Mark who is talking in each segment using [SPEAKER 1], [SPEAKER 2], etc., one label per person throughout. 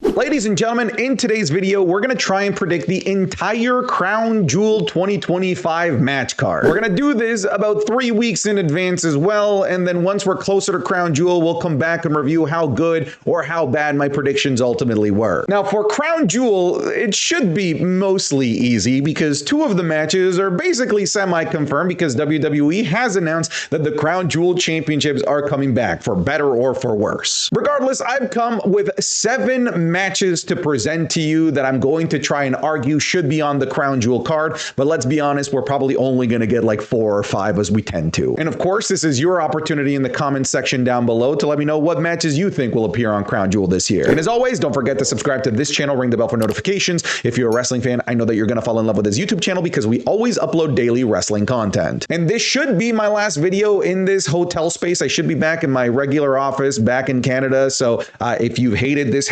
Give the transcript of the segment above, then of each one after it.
[SPEAKER 1] Ladies and gentlemen, in today's video, we're going to try and predict the entire Crown Jewel 2025 match card. We're going to do this about 3 weeks in advance as well, and then once we're closer to Crown Jewel, we'll come back and review how good or how bad my predictions ultimately were. Now, for Crown Jewel, it should be mostly easy because 2 of the matches are basically semi-confirmed because WWE has announced that the Crown Jewel Championships are coming back, for better or for worse. Regardless, I've come with 7 matches to present to you that I'm going to try and argue should be on the Crown Jewel card, but let's be honest, we're probably only going to get like 4 or 5 as we tend to. And of course, this is your opportunity in the comments section down below to let me know what matches you think will appear on Crown Jewel this year. And as always, don't forget to subscribe to this channel, ring the bell for notifications. If you're a wrestling fan, I know that you're going to fall in love with this YouTube channel because we always upload daily wrestling content. And this should be my last video in this hotel space. I should be back in my regular office back in Canada. So if you've hated this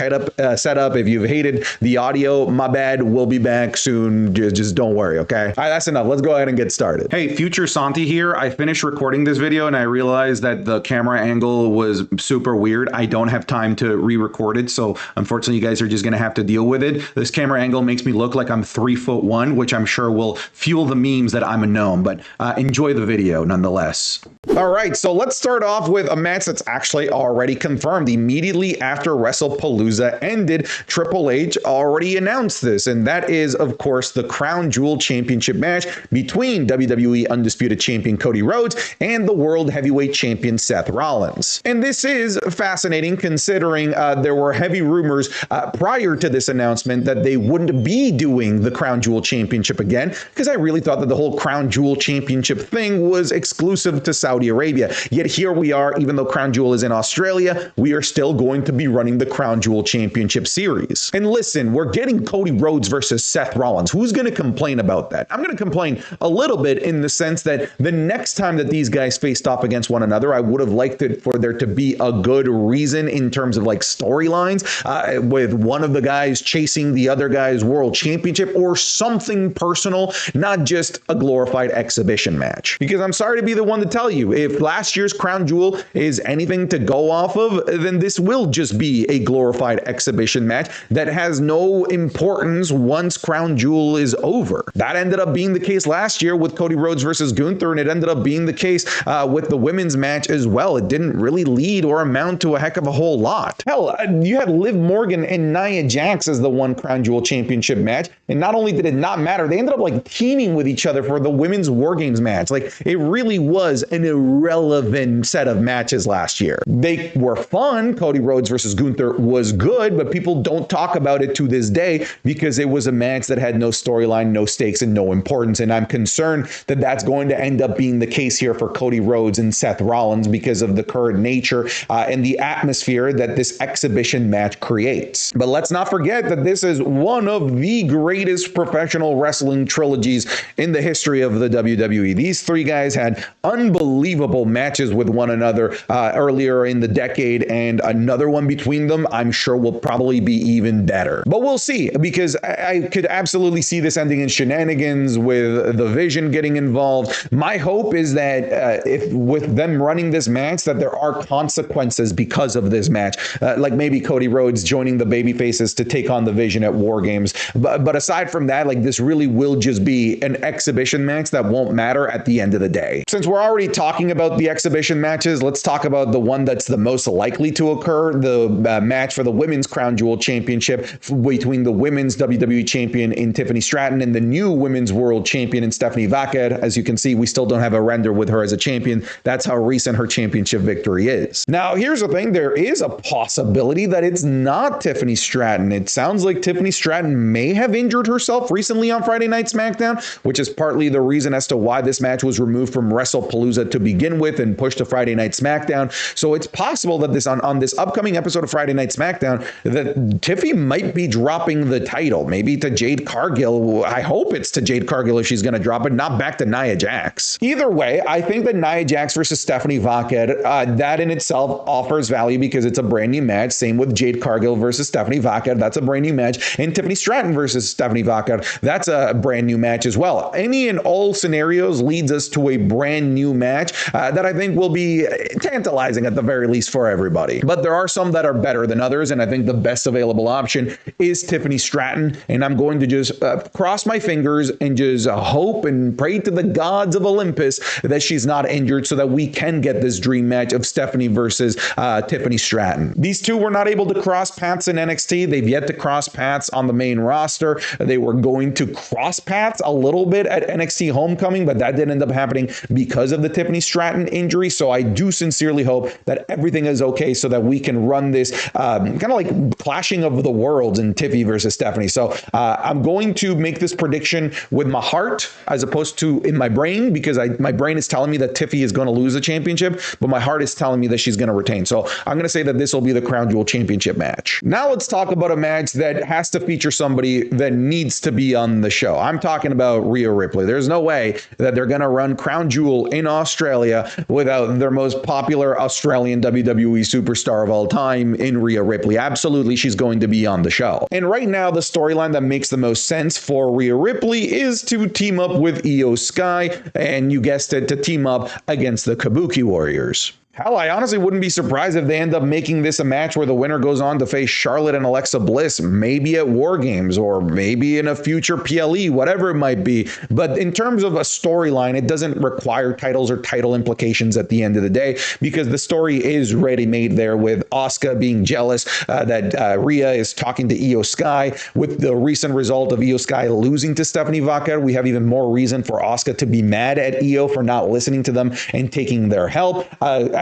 [SPEAKER 1] setup, if you've hated the audio, my bad. We'll be back soon. Just don't worry, okay? All right, that's enough. Let's go ahead and get started. Hey, Future Santi here. I finished recording this video and I realized that the camera angle was super weird. I don't have time to re-record it, so unfortunately you guys are just gonna have to deal with it. This camera angle makes me look like I'm 3'1", which I'm sure will fuel the memes that I'm a gnome, but enjoy the video nonetheless. All right, so let's start off with a match that's actually already confirmed. Immediately after WrestlePalooza ended, Triple H already announced this, and that is, of course, the Crown Jewel Championship match between WWE Undisputed Champion Cody Rhodes and the World Heavyweight Champion Seth Rollins. And this is fascinating considering there were heavy rumors prior to this announcement that they wouldn't be doing the Crown Jewel Championship again, because I really thought that the whole Crown Jewel Championship thing was exclusive to Saudi Arabia. Yet here we are, even though Crown Jewel is in Australia, we are still going to be running the Crown Jewel Championship series. And listen, we're getting Cody Rhodes versus Seth Rollins. Who's going to complain about that? I'm going to complain a little bit in the sense that the next time that these guys faced off against one another, I would have liked it for there to be a good reason in terms of like storylines, with one of the guys chasing the other guy's world championship or something personal, not just a glorified exhibition match. Because I'm sorry to be the one to tell you, if last year's Crown Jewel is anything to go off of, then this will just be a glorified exhibition match that has no importance once Crown Jewel is over. That ended up being the case last year with Cody Rhodes versus Gunther, and it ended up being the case with the women's match as well. It didn't really lead or amount to a heck of a whole lot. Hell, you had Liv Morgan and Nia Jax as the one Crown Jewel Championship match, and not only did it not matter, they ended up like teaming with each other for the women's War Games match. Like, it really was an irrelevant set of matches last year. They were fun. Cody Rhodes versus Gunther was good, but people don't talk about it to this day because it was a match that had no storyline, no stakes, and no importance. And I'm concerned that that's going to end up being the case here for Cody Rhodes and Seth Rollins because of the current nature and the atmosphere that this exhibition match creates. But let's not forget that this is one of the greatest professional wrestling trilogies in the history of the WWE. These 3 guys had unbelievable matches with one another earlier in the decade, and another one between them I'm sure will probably be even better. But we'll see, because I could absolutely see this ending in shenanigans with the Vision getting involved. My hope is that if with them running this match, that there are consequences because of this match, like maybe Cody Rhodes joining the babyfaces to take on the Vision at War Games. But aside from that, like, this really will just be an exhibition match that won't matter at the end of the day. Since we're already talking about the exhibition matches, let's talk about the one that's the most likely to occur, the match for the Women's Crown Jewel Championship between the Women's WWE Champion in Tiffany Stratton and the new Women's World Champion in Stephanie Vaquer. As you can see, we still don't have a render with her as a champion. That's how recent her championship victory is. Now, here's the thing. There is a possibility that it's not Tiffany Stratton. It sounds like Tiffany Stratton may have injured herself recently on Friday Night SmackDown, which is partly the reason as to why this match was removed from WrestlePalooza to begin with and pushed to Friday Night SmackDown. So it's possible that this on this upcoming episode of Friday Night SmackDown, that Tiffy might be dropping the title, maybe to Jade Cargill. I hope it's to Jade Cargill if she's going to drop it, not back to Nia Jax. Either way, I think that Nia Jax versus Stephanie Vaquer, that in itself offers value because it's a brand new match. Same with Jade Cargill versus Stephanie Vaquer. That's a brand new match. And Tiffany Stratton versus Stephanie Vaquer, that's a brand new match as well. Any and all scenarios leads us to a brand new match that I think will be tantalizing at the very least for everybody. But there are some that are better than others, and I think the best available option is Tiffany Stratton, and I'm going to just cross my fingers and just hope and pray to the gods of Olympus that she's not injured so that we can get this dream match of Stephanie versus Tiffany Stratton. These two were not able to cross paths in NXT. They've yet to cross paths on the main roster. They were going to cross paths a little bit at NXT Homecoming, but that didn't end up happening because of the Tiffany Stratton injury. So I do sincerely hope that everything is okay so that we can run this kind of like clashing of the worlds in Tiffy versus Stephanie. So I'm going to make this prediction with my heart as opposed to in my brain, because my brain is telling me that Tiffy is going to lose the championship, but my heart is telling me that she's going to retain. So I'm going to say that this will be the Crown Jewel Championship match. Now let's talk about a match that has to feature somebody that needs to be on the show. I'm talking about Rhea Ripley. There's no way that they're going to run Crown Jewel in Australia without their most popular Australian WWE superstar of all time in Rhea Ripley. Absolutely, she's going to be on the show. And right now, the storyline that makes the most sense for Rhea Ripley is to team up with Io Sky, and you guessed it, to team up against the Kabuki Warriors. Hell, I honestly wouldn't be surprised if they end up making this a match where the winner goes on to face Charlotte and Alexa Bliss, maybe at War Games or maybe in a future PLE, whatever it might be. But in terms of a storyline, it doesn't require titles or title implications at the end of the day, because the story is ready-made there, with Asuka being jealous that Rhea is talking to Io Sky. With the recent result of Io Sky losing to Stephanie Vaquer, we have even more reason for Asuka to be mad at Io for not listening to them and taking their help.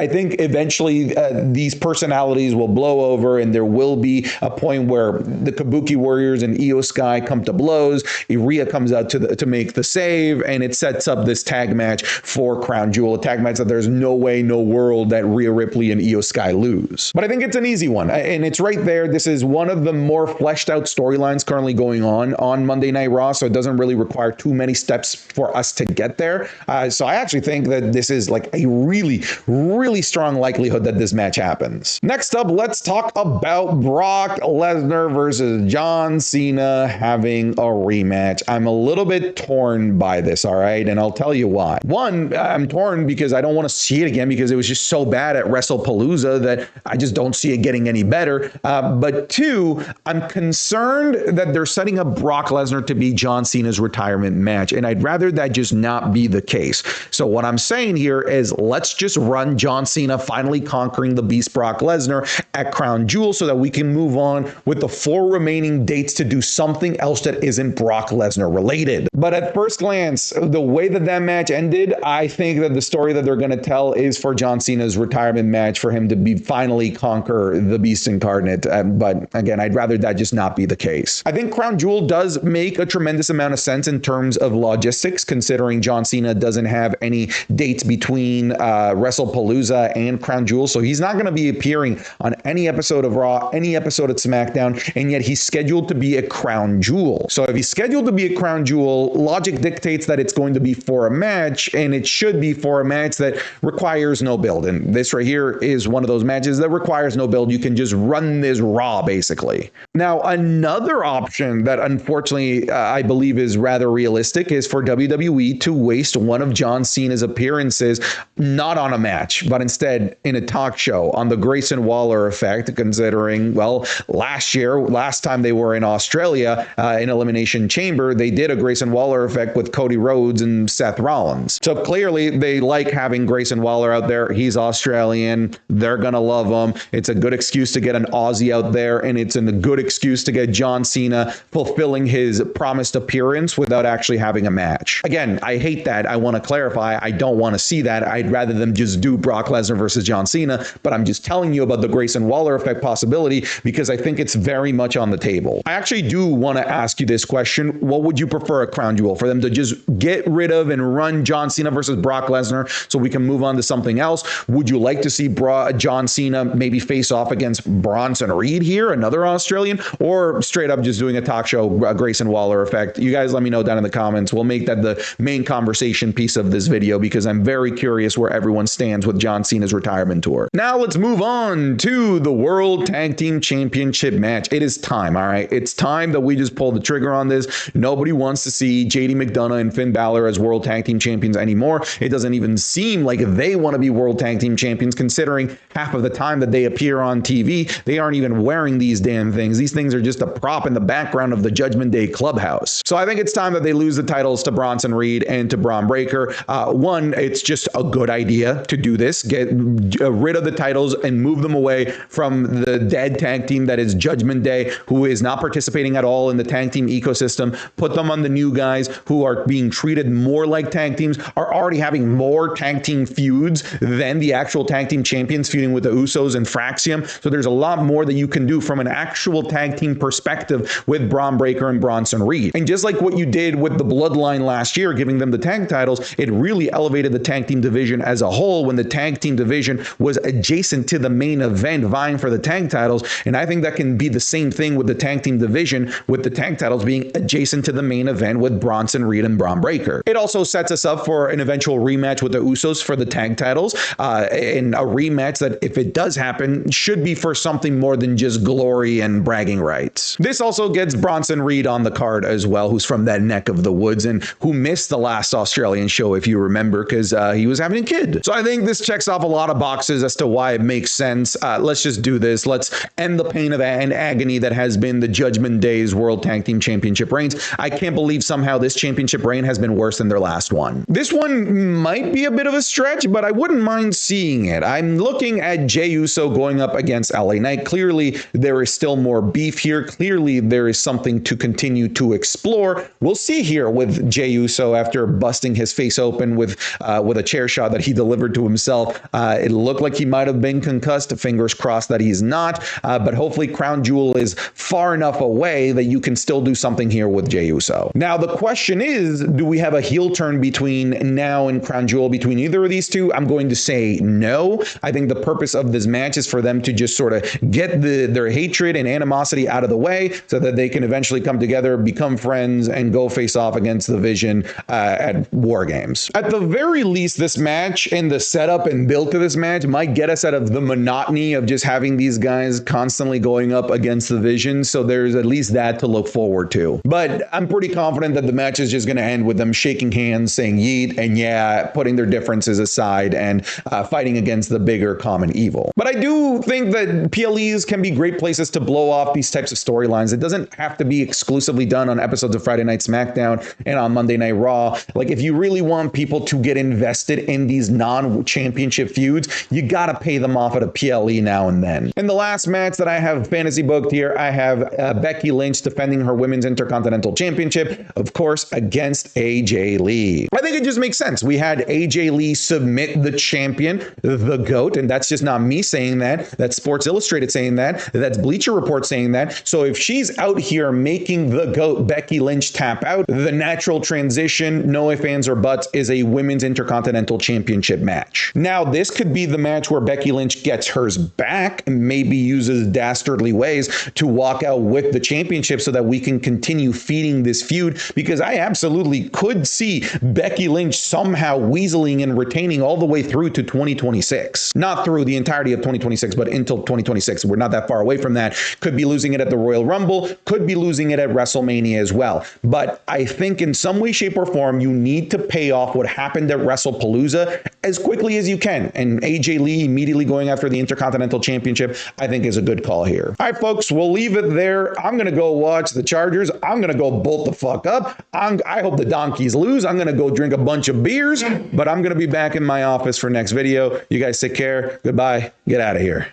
[SPEAKER 1] I think eventually these personalities will blow over, and there will be a point where the Kabuki Warriors and Io Sky come to blows. Rhea comes out to make the save, and it sets up this tag match for Crown Jewel, a tag match that there's no way, no world that Rhea Ripley and Io Sky lose. But I think it's an easy one, and it's right there. This is one of the more fleshed out storylines currently going on Monday Night Raw, so it doesn't really require too many steps for us to get there. So I actually think that this is like a really strong likelihood that this match happens. Next up, let's talk about Brock Lesnar versus John Cena having a rematch. I'm a little bit torn by this, all right? And I'll tell you why. One, I'm torn because I don't want to see it again, because it was just so bad at WrestlePalooza that I just don't see it getting any better. But two, I'm concerned that they're setting up Brock Lesnar to be John Cena's retirement match, and I'd rather that just not be the case. So what I'm saying here is, let's just run John Cena finally conquering the Beast Brock Lesnar at Crown Jewel so that we can move on with the 4 remaining dates to do something else that isn't Brock Lesnar related. But at first glance, the way that match ended, I think that the story that they're going to tell is for John Cena's retirement match, for him to be finally conquer the Beast Incarnate. But again, I'd rather that just not be the case. I think Crown Jewel does make a tremendous amount of sense in terms of logistics, considering John Cena doesn't have any dates between WrestlePalooza and Crown Jewel, so he's not going to be appearing on any episode of Raw, any episode of SmackDown, and yet he's scheduled to be a Crown Jewel. So if he's scheduled to be a Crown Jewel, logic dictates that it's going to be for a match, and it should be for a match that requires no build. And this right here is one of those matches that requires no build. You can just run this Raw, basically. Now, another option that unfortunately I believe is rather realistic is for WWE to waste one of John Cena's appearances not on a match, but instead in a talk show on the Grayson Waller effect, considering, well, last time they were in Australia in Elimination Chamber, they did a Grayson Waller effect with Cody Rhodes and Seth Rollins. So clearly they like having Grayson Waller out there. He's Australian. They're going to love him. It's a good excuse to get an Aussie out there, and it's a good excuse to get John Cena fulfilling his promised appearance without actually having a match. Again, I hate that. I want to clarify. I don't want to see that. I'd rather them just do Brock Lesnar versus John Cena, but I'm just telling you about the Grayson Waller effect possibility because I think it's very much on the table. I actually do want to ask you this question. What would you prefer at Crown Jewel? For them to just get rid of and run John Cena versus Brock Lesnar so we can move on to something else? Would you like to see John Cena maybe face off against Bronson Reed here, another Australian, or straight up just doing a talk show, Grayson Waller effect? You guys let me know down in the comments. We'll make that the main conversation piece of this video because I'm very curious where everyone stands with John John Cena's retirement tour. Now let's move on to the World Tag Team Championship match. It is time, all right? It's time that we just pull the trigger on this. Nobody wants to see JD McDonough and Finn Balor as World Tag Team Champions anymore. It doesn't even seem like they want to be World Tag Team Champions, considering half of the time that they appear on TV, they aren't even wearing these damn things. These things are just a prop in the background of the Judgment Day clubhouse. So I think it's time that they lose the titles to Bronson Reed and to Bron Breakker. One, it's just a good idea to do this. Get rid of the titles and move them away from the dead tag team that is Judgment Day, who is not participating at all in the tag team ecosystem. Put them on the new guys who are being treated more like tag teams, are already having more tag team feuds than the actual tag team champions, feuding with the Usos and Fraxium. So there's a lot more that you can do from an actual tag team perspective with Bron Breakker and Bronson Reed. And just like what you did with the Bloodline last year, giving them the tag titles, it really elevated the tag team division as a whole when the tag team division was adjacent to the main event vying for the tag titles. And I think that can be the same thing with the tag team division, with the tag titles being adjacent to the main event with Bronson Reed and Bron Breakker. It also sets us up for an eventual rematch with the Usos for the tag titles, in a rematch that, if it does happen, should be for something more than just glory and bragging rights. This also gets Bronson Reed on the card as well, who's from that neck of the woods and who missed the last Australian show, if you remember, because he was having a kid. So I think this checks off a lot of boxes as to why it makes sense. Let's just do this. Let's end the pain of and agony that has been the Judgment Day's World Tag Team Championship reigns. I can't believe somehow this championship reign has been worse than their last one. This one might be a bit of a stretch, but I wouldn't mind seeing it. I'm looking at Jey Uso going up against LA Knight. Clearly, there is still more beef here. Clearly, there is something to continue to explore. We'll see here with Jey Uso after busting his face open with a chair shot that he delivered to himself. It looked like he might have been concussed. Fingers crossed that he's not. But hopefully, Crown Jewel is far enough away that you can still do something here with Jey Uso. Now, the question is, do we have a heel turn between now and Crown Jewel between either of these two? I'm going to say no. I think the purpose of this match is for them to just sort of get their hatred and animosity out of the way so that they can eventually come together, become friends, and go face off against the Vision at War Games. At the very least, this match and the setup and build to this match might get us out of the monotony of just having these guys constantly going up against the Vision. So there's at least that to look forward to. But I'm pretty confident that the match is just going to end with them shaking hands, saying yeet, and yeah, putting their differences aside and fighting against the bigger common evil. But I do think that PLEs can be great places to blow off these types of storylines. It doesn't have to be exclusively done on episodes of Friday Night SmackDown and on Monday Night Raw. Like, if you really want people to get invested in these non-championship feuds, you gotta pay them off at a PLE now and then. In the last match that I have fantasy booked here, I have Becky Lynch defending her Women's Intercontinental Championship, of course, against AJ Lee. I think it just makes sense. We had AJ Lee submit the champion, the GOAT, and that's just not me saying that. That's Sports Illustrated saying that. That's Bleacher Report saying that. So if she's out here making the GOAT, Becky Lynch, tap out, the natural transition, no ifs, ands, or buts, is a Women's Intercontinental Championship match. Now, this could be the match where Becky Lynch gets hers back and maybe uses dastardly ways to walk out with the championship so that we can continue feeding this feud, because I absolutely could see Becky Lynch somehow weaseling and retaining all the way through to 2026. Not through the entirety of 2026, but until 2026. We're not that far away from that. Could be losing it at the Royal Rumble, could be losing it at WrestleMania as well. But I think in some way, shape, or form, you need to pay off what happened at WrestlePalooza as quickly as you can. And AJ Lee immediately going after the Intercontinental Championship, I think, is a good call here. All right, folks, we'll leave it there. I'm going to go watch the Chargers. I'm going to go bolt the fuck up. I hope the Donkeys lose. I'm going to go drink a bunch of beers, but I'm going to be back in my office for next video. You guys take care. Goodbye. Get out of here.